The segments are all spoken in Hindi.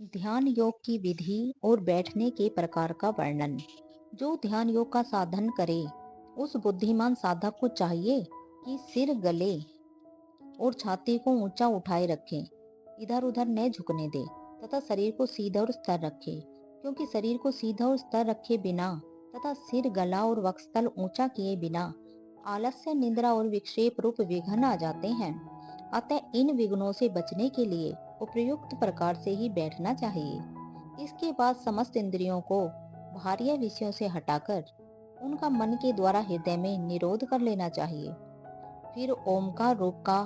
ध्यान योग की विधि और बैठने के प्रकार का वर्णन। जो ध्यान योग का साधन करे उस बुद्धिमान साधक को चाहिए कि सिर गले और छाती को ऊंचा उठाए रखे, इधर उधर न झुकने दे तथा शरीर को सीधा और स्थिर रखे, क्योंकि शरीर को सीधा और स्थिर रखे बिना तथा सिर गला और वक्षस्थल ऊंचा किए बिना आलस्य, निद्रा और विक्षेप रूप विघ्न आ जाते हैं। अतः इन विघ्नों से बचने के लिए उपयुक्त प्रकार से ही बैठना चाहिए। इसके बाद समस्त इंद्रियों को बाह्य विषयों से हटाकर उनका मन के द्वारा हृदय में निरोध कर लेना चाहिए। फिर ओमकार रूप का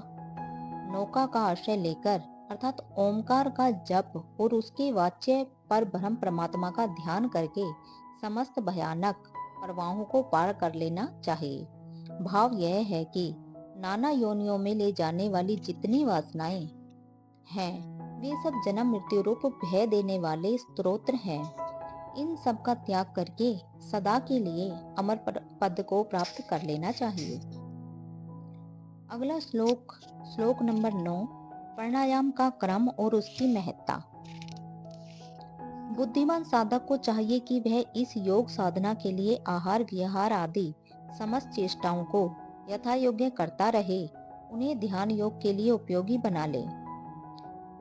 नौका का आश्रय लेकर अर्थात ओमकार का जप और उसके वाच्य पर ब्रह्म परमात्मा का ध्यान करके समस्त भयानक प्रवाहों को पार कर लेना चाहिए। भाव यह है कि नाना योनियों में ले जाने वाली जितनी वासनाएं हैं वे सब जन्म मृत्यु रूप भय देने वाले स्तोत्र हैं। इन सब का त्याग करके सदा के लिए अमर पद को प्राप्त कर लेना चाहिए। अगला श्लोक श्लोक नंबर 9, प्राणायाम का क्रम और उसकी महत्ता। बुद्धिमान साधक को चाहिए कि वह इस योग साधना के लिए आहार विहार आदि समस्त चेष्टाओं को यथा योग्य करता रहे, उन्हें ध्यान योग के लिए उपयोगी बना ले।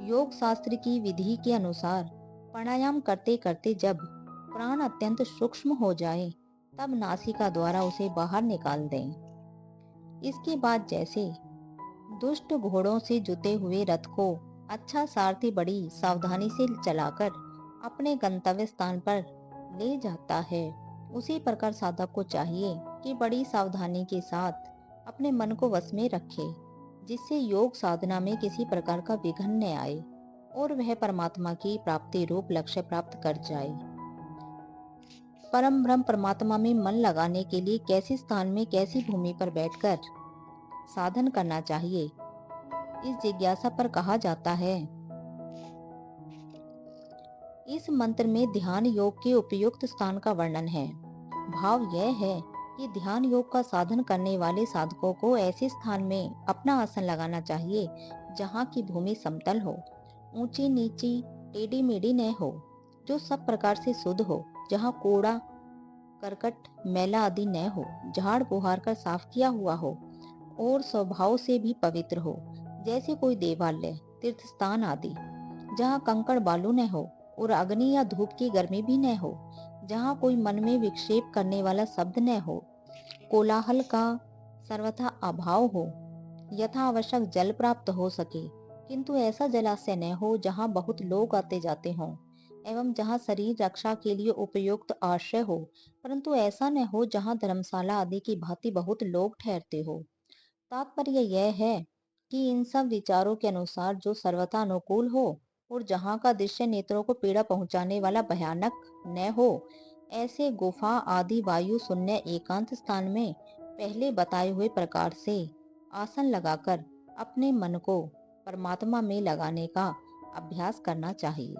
योग शास्त्र की विधि के अनुसार प्राणायाम करते करते जब प्राण अत्यंत सूक्ष्म हो जाए तब नासिका द्वारा उसे बाहर निकाल दें। इसके बाद जैसे दुष्ट घोड़ों से जुते हुए रथ को अच्छा सारथी बड़ी सावधानी से चलाकर अपने गंतव्य स्थान पर ले जाता है, उसी प्रकार साधक को चाहिए कि बड़ी सावधानी के साथ अपने मन को वश में रखे, जिससे योग साधना में किसी प्रकार का विघ्न न आए और वह परमात्मा की प्राप्ति रूप लक्ष्य प्राप्त कर जाए। परम ब्रह्म परमात्मा में मन लगाने के लिए कैसे स्थान में कैसी भूमि पर बैठकर साधन करना चाहिए, इस जिज्ञासा पर कहा जाता है। इस मंत्र में ध्यान योग के उपयुक्त स्थान का वर्णन है। भाव यह है कि ध्यान योग का साधन करने वाले साधकों को ऐसे स्थान में अपना आसन लगाना चाहिए जहाँ की भूमि समतल हो, ऊंची नीची टेढ़ी मेढ़ी न हो, जो सब प्रकार से शुद्ध हो, जहाँ कूड़ा करकट मैला आदि न हो, झाड़ बुहार कर साफ किया हुआ हो और स्वभाव से भी पवित्र हो, जैसे कोई देवालय, तीर्थ स्थान आदि, जहाँ कंकड़ बालू न हो और अग्नि या धूप की गर्मी भी न हो, जहाँ कोई मन में विक्षेप करने वाला शब्द न हो, कोलाहल का सर्वथा अभाव हो, यथा आवश्यक जल प्राप्त हो सके, किंतु ऐसा जलाशय न हो जहाँ बहुत लोग आते जाते हों, एवं जहाँ शरीर रक्षा के लिए उपयुक्त आश्रय हो, परंतु ऐसा न हो जहाँ धर्मशाला आदि की भांति बहुत लोग ठहरते हो। तात्पर्य यह है कि इन सब विचारों के अनुसार जो सर्वथा अनुकूल हो और जहाँ का दृश्य नेत्रों को पीड़ा पहुंचाने वाला भयानक न हो, ऐसे गुफा आदि वायु शून्य एकांत स्थान में पहले बताए हुए प्रकार से आसन लगाकर अपने मन को परमात्मा में लगाने का अभ्यास करना चाहिए।